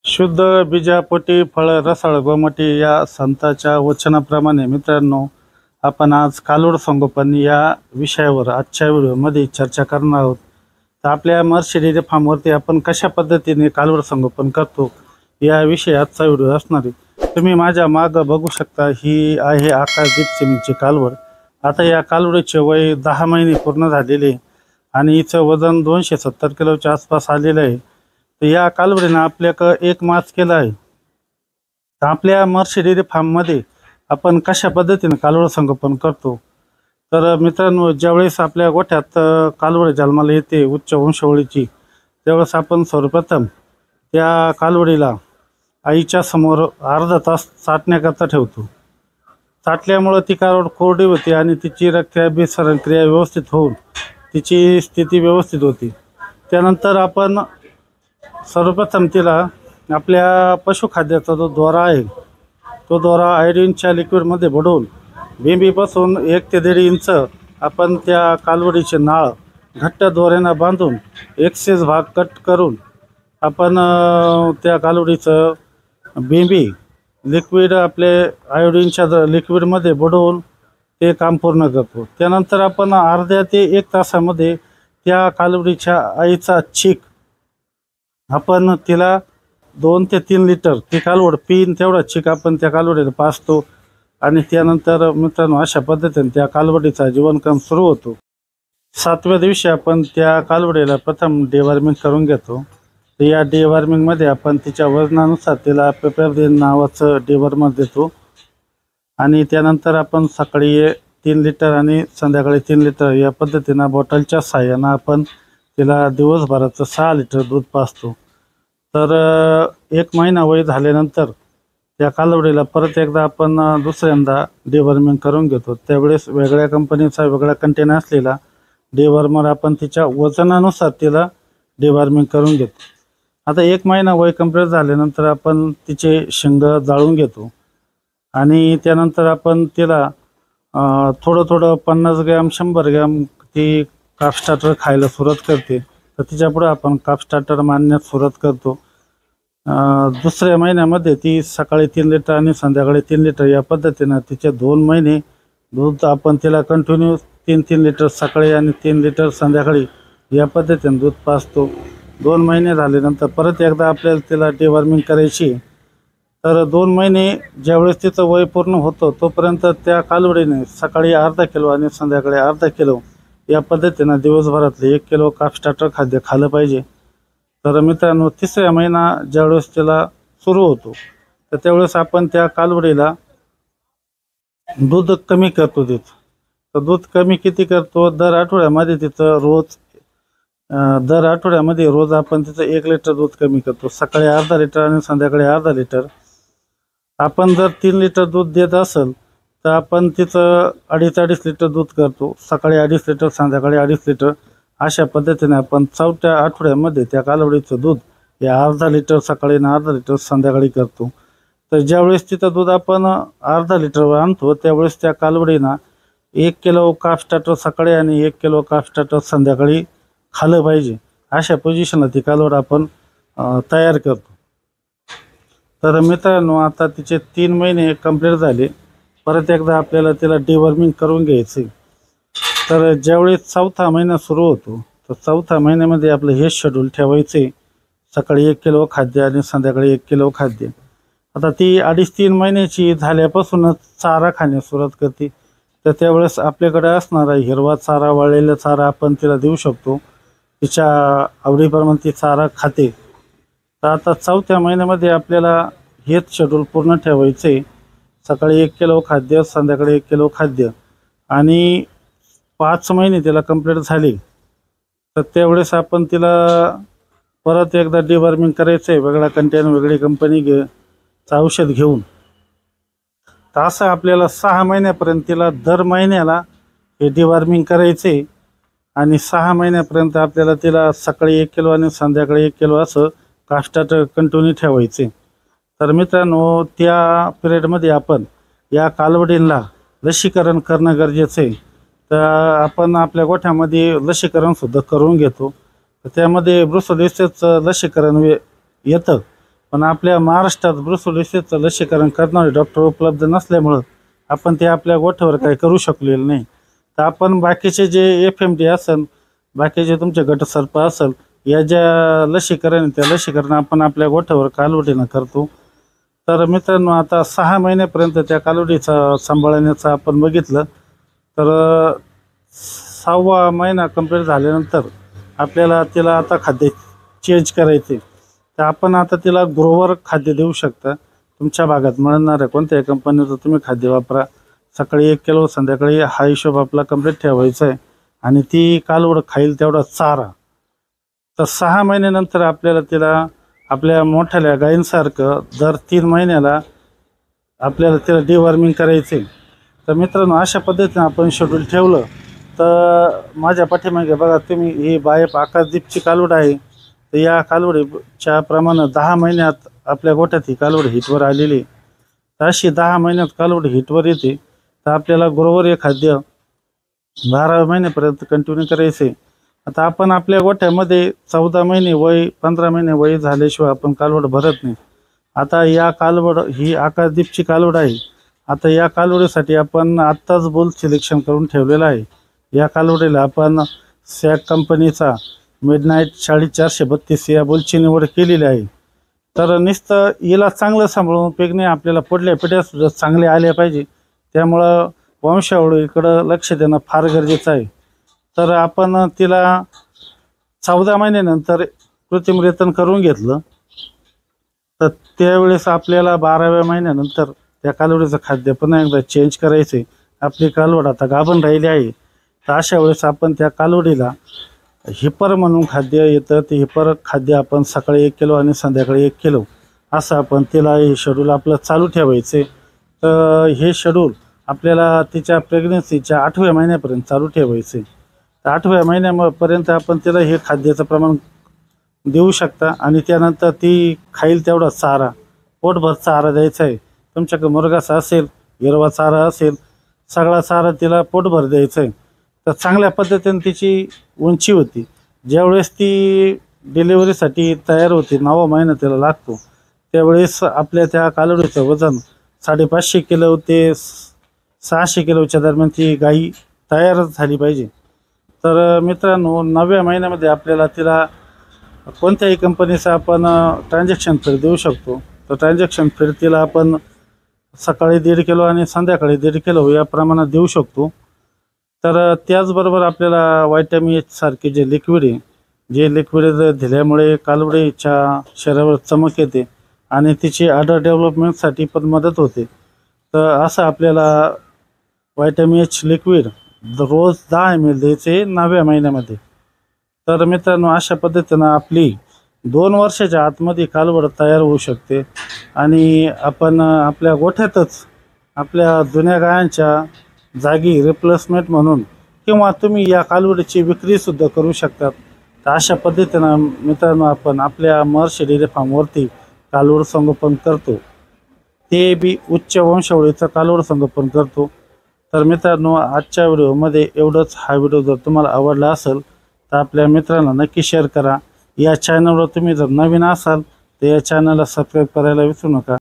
शुद्ध बीजापोटी फळ रसाळ गोमटी या संतांच्या वचनाप्रमाणे मित्रांनो, आपण आज कालोड संगोपन या विषयावर आजच्या व्हिडिओमध्ये चर्चा करणार आहोत। तर आपल्या महर्षी डेअरी फार्मवरती आपण कशा पद्धतीने कालोड संगोपन करतो याविषयी आजचा व्हिडिओ असणार आहे। तुम्ही माझ्या मागे बघू शकता, ही आहे आकाशदीप सिमेंटची कालवड। आता या कालवडीचे वय 10 महिने पूर्ण झालेले आणि हिचं वजन 270 किलोच्या आसपास आलेलं आहे। तर या कालवडीनं आपल्याकडे एक मास केला आहे। तर आपल्या महर्षी डेअरी फार्ममध्ये आपण कशा पद्धतीने कालवड संगोपन करतो, तर मित्रांनो, ज्यावेळेस आपल्या गोठ्यात कालवड जन्माला येते उच्च वंशावळीची, त्यावेळेस आपण सर्वप्रथम त्या कालवडीला आईच्या समोर अर्धा तास चाटण्याकरता ठेवतो। चाटल्यामुळे ती कालवड कोरडी होते आणि तिची रक्ताभिसरण क्रिया व्यवस्थित होऊन तिची स्थिती व्यवस्थित होती। त्यानंतर आपण सर्वप्रथम तिला आपल्या पशुखाद्याचा जो दोरा आहे तो दोरा आयोडीनच्या लिक्विडमध्ये बुडवून बिंबीपासून 1 ते 1.5 इंच आपण त्या कालवडीचे नाळ घट्ट दोऱ्यानं बांधून एक्सेस भाग कट करून आपण त्या कालवडीचं बिंबी लिक्विड आपले आयोडीनच्या लिक्विडमध्ये बुडवून ते काम पूर्ण करतो। त्यानंतर आपण अर्ध्या ते 1 तासामध्ये त्या कालवडीच्या आईचा चीक आपण तिला 2 ते 3 लिटर ती कालवड पिन तेवढा चीक आपण त्या कालवडीला पाजतो आणि त्यानंतर मित्रांनो, अशा पद्धतीने त्या कालवडीचा जीवनक्रम सुरू होतो। 7व्या दिवशी आपण त्या कालवडीला प्रथम डिवॉर्मिंग करून घेतो। तर या डिवॉर्मिंगमध्ये आपण तिच्या वजनानुसार तिला पेपरदिन नावाचं डिवॉर्मर देतो आणि त्यानंतर आपण सकाळी 3 लिटर आणि संध्याकाळी 3 लिटर या पद्धतीनं बॉटलच्या साहाय्यानं आपण तिला दिवसभराचं 6 लिटर दूध पाजतो। तर 1 महिना वय झाल्यानंतर त्या कालवडीला परत एकदा आपण दुसऱ्यांदा डिवॉर्मिंग करून घेतो। त्यावेळेस वेगळ्या कंपनीचा वेगळा कंटेनर असलेला डिवॉर्मर आपण तिच्या वजनानुसार तिला डिवॉर्मिंग करून घेतो। आता 1 महिना वय कंप्लीट झाल्यानंतर आपण तिचे शिंग जाळून घेतो आणि त्यानंतर आपण तिला थोडं 50 ग्रॅम 100 ग्रॅम ती काफ स्टार्टर खायला सुरुवात करते। तर तिच्यापुढे आपण काफ स्टार्टर मारण्यास सुरुवात करतो। दुसऱ्या महिन्यामध्ये ती सकाळी 3 लिटर आणि संध्याकाळी 3 लिटर या पद्धतीनं तिचे 2 महिने दूध आपण तिला कंटिन्यू 3 लिटर सकाळी आणि 3 लिटर संध्याकाळी या पद्धतीने दूध पाजतो। 2 महिने झाल्यानंतर परत एकदा आपल्याला तिला डिवॉर्मिंग करायची। तर 2 महिने ज्यावेळेस तिचं वय पूर्ण होतं तोपर्यंत त्या कालवडीने सकाळी अर्धा किलो आणि संध्याकाळी अर्धा किलो या पद्धतीनं दिवसभरातले 1 किलो काफ स्टार्टर खाद्य खाल्लं पाहिजे। तर मित्रांनो, 3रा महिना ज्यावेळेस तिला सुरू होतो तर त्यावेळेस आपण त्या कालवडीला दूध कमी करतो तिचं। तर दूध कमी किती करतो, दर आठवड्यामध्ये रोज आपण तिचं 1 लिटर दूध कमी करतो। सकाळी अर्धा लिटर आणि संध्याकाळी अर्धा लिटर। आपण जर 3 लिटर दूध देत असेल तर आपण तिचं 2.5 लिटर दूध करतो। सकाळी 2.5 लिटर, संध्याकाळी 2.5 लिटर। अशा पद्धतीने आपण 4थ्या आठवड्यामध्ये त्या कालवडीचं दूध हे अर्धा लिटर सकाळी आणि अर्धा लिटर संध्याकाळी करतो। तर ज्यावेळेस तिचं दूध आपण अर्धा लिटरवर आणतो त्यावेळेस त्या कालवडीनं 1 किलो काफ स्टार्टर सकाळी आणि 1 किलो काफ स्टार्टर संध्याकाळी खाल्लं पाहिजे। अशा पोझिशनला ती कालवड आपण तयार करतो। तर मित्रांनो, आता तिचे 3 महिने कंप्लीट झाले। परत एकदा आपल्याला तिला डिवॉर्मिंग करून घ्यायचं। तर ज्यावेळेस 4था महिना सुरू होतो तर 4थ्या महिन्यामध्ये आपलं हे शेड्यूल ठेवायचे, सकाळी 1 किलो खाद्य आणि संध्याकाळी 1 किलो खाद्य। आता ती 2.5-3 महिन्याची झाल्यापासूनच चारा खाण्यास सुरुवात करते। तर त्यावेळेस आपल्याकडे असणारा हिरवा चारा, वाळलेला चारा आपण तिला देऊ शकतो। तिच्या आवडीप्रमाणे ती चारा खाते। तर आता 4थ्या महिन्यामध्ये आपल्याला हेच शेड्यूल पूर्ण ठेवायचे, सकाळी 1 किलो खाद्य, संध्याकाळी 1 किलो खाद्य। आणि 5 महिने तिला कंप्लीट झाले तर त्यावेळेस आपण तिला परत एकदा डिवॉर्मिंग करायचं आहे, वेगळा कंटेनर वेगळी कंपनी औषध घेऊन। तर असं आपल्याला 6 महिन्यापर्यंत तिला दर महिन्याला हे डिवॉर्मिंग करायचे आणि 6 महिन्यापर्यंत आपल्याला तिला सकाळी 1 किलो आणि संध्याकाळी 1 किलो असं काफ स्टार्टर कंटिन्यू ठेवायचे। तर मित्रांनो, त्या पिरियडमध्ये आपण या कालवडींना लसीकरण करणं गरजेचं आहे। तर आपण आपल्या गोठ्यामध्ये लसीकरणसुद्धा करून घेतो। त्यामध्ये ब्रुसेलोसिसचं लसीकरण येतं, पण आपल्या महाराष्ट्रात ब्रुसेलोसिसचं लसीकरण करणारे डॉक्टर उपलब्ध नसल्यामुळं आपण ते आपल्या गोठ्यावर काही करू शकलेलं नाही. तर आपण बाकीचे जे FMD असेल, बाकीचे तुमचे गटसर्प असेल, या ज्या लसीकरण त्या लसीकरण आपण आपल्या गोठ्यावर कालवडीनं करतो. तर मित्रांनो, आता 6 महिन्यापर्यंत त्या कालवडीचा सांभाळण्याचं आपण बघितलं तर 6वा महिना कंप्लीट झाल्यानंतर आपल्याला तिला आता खाद्य चेंज करायचे. तर आपण आता तिला ग्रोवर खाद्य देऊ शकता. तुमच्या भागात मिळणाऱ्या कोणत्याही कंपनीचं तुम्ही खाद्य वापरा. सकाळी 1 किलो, संध्याकाळी हा हिशोब आपला कंप्लीट ठेवायचा आहे आणि ती कालवड खाईल तेवढा चारा. तर 6 महिन्यानंतर आपल्याला तिला आपल्या मोठ्याल्या गायींसारखं दर 3 महिन्याला आपल्याला तिला डिवॉर्मिंग करायचे. तर मित्रांनो, अशा पद्धतीने आपण शेड्यूल ठेवलं तर माझ्या पाठीमागे बघा तुम्ही, ही बायप आकाशदीपची कालवड आहे. तर या कालवडीच्या प्रमाणे 10 महिन्यात आपल्या गोठ्यात ही कालवड हिटवर आलेली. तर अशी 10 महिन्यात कालवड हिटवर येते. तर आपल्याला ग्रोवर हे खाद्य 12 महिन्यापर्यंत कंटिन्यू करायचे. आता आपण आपल्या गोठ्यामध्ये 14 महिने वय, 15 महिने वय झाल्याशिवाय आपण कालवड भरत नाही. आता या कालवड ही आकाशदीपची कालवड आहे. आता या कालवडीसाठी आपण आत्ताच बुल सिलेक्शन करून ठेवलेलं आहे. या कालवडीला आपण सॅक कंपनीचा मिडनाईट 432 या बुलची निवड केलेली आहे. तर नुसतं हिला चांगलं सांभाळून उपयोग नाही, आपल्याला पुढल्या पिढ्यासुद्धा चांगले आल्या पाहिजे. त्यामुळं वंशावळीकडं लक्ष देणं फार गरजेचं आहे. तर आपण तिला 14 महिन्यानंतर कृत्रिम रेतन करून घेतलं तर त्यावेळेस आपल्याला 12व्या महिन्यानंतर त्या कालवडीचं खाद्य पुन्हा एकदा चेंज करायचे. आपली कालवड आता गाभण राहिली आहे. तर अशा वेळेस आपण त्या कालवडीला हिपर म्हणून खाद्य येतं. ते हिपर खाद्य आपण सकाळी 1 किलो आणि संध्याकाळी 1 किलो असं आपण तिला हे शेड्यूल आपलं चालू ठेवायचे. तर हे शेड्यूल आपल्याला तिच्या प्रेग्नन्सीच्या 8व्या महिन्यापर्यंत चालू ठेवायचे. तर 8व्या महिन्यापर्यंत आपण तिला हे खाद्याचं प्रमाण देऊ शकता आणि त्यानंतर ती खाईल तेवढा चारा, पोटभर चारा द्यायचा आहे. तुमच्याकडे मुरघासा असेल, हिरवा चारा असेल, सगळा चारा तिला पोटभर द्यायचा आहे. तर चांगल्या पद्धतीने तिची उंची होती. ज्यावेळेस ती डिलिव्हरीसाठी तयार होती, 9वा महिना तिला लागतो, त्यावेळेस आपल्या त्या कालवडीचं वजन 550 किलो ते 600 किलोच्या दरम्यान ती गाई तयारच झाली पाहिजे. तर मित्रांनो, 9व्या महिन्यामध्ये आपल्याला तिला कोणत्याही कंपनीचं आपण ट्रान्झॅक्शन फीड देऊ शकतो. तर ट्रान्झॅक्शन फीड तिला आपण सकाळी 1.5 किलो आणि संध्याकाळी 1.5 किलो या प्रमाणात देऊ शकतो. तर त्याचबरोबर आपल्याला व्हायटॅमिन H सारखे जे लिक्विड आहे, जे लिक्विड दिल्यामुळे कालवडीच्या शरीरावर चमक येते आणि तिची अडर डेव्हलपमेंटसाठी पण मदत होते. तर असं आपल्याला व्हायटॅमिन H लिक्विड रोज 10 ml द्यायचे 9व्या महिन्यामध्ये. तर मित्रांनो, अशा पद्धतीनं आपली 2 वर्षाच्या आतमध्ये कालवड तयार होऊ शकते आणि आपण आपल्या गोठ्यातच आपल्या जुन्या गायांच्या जागी रिप्लेसमेंट म्हणून किंवा तुम्ही या कालवडीची विक्रीसुद्धा करू शकतात. तर अशा पद्धतीनं मित्रांनो, आपण आपल्या महर्षी डेअरी फार्मवरती कालवड संगोपन करतो. ते बी उच्च वंशावळीचं कालवड संगोपन करतो. तर मित्रांनो, आजच्या व्हिडिओमध्ये एवढंच. हा व्हिडिओ जर तुम्हाला आवडला असेल तर आपल्या मित्रांना नक्की शेअर करा. या चॅनलवर तुम्ही जर नवीन असाल तर या चॅनलला सबस्क्राईब करायला विसरू नका.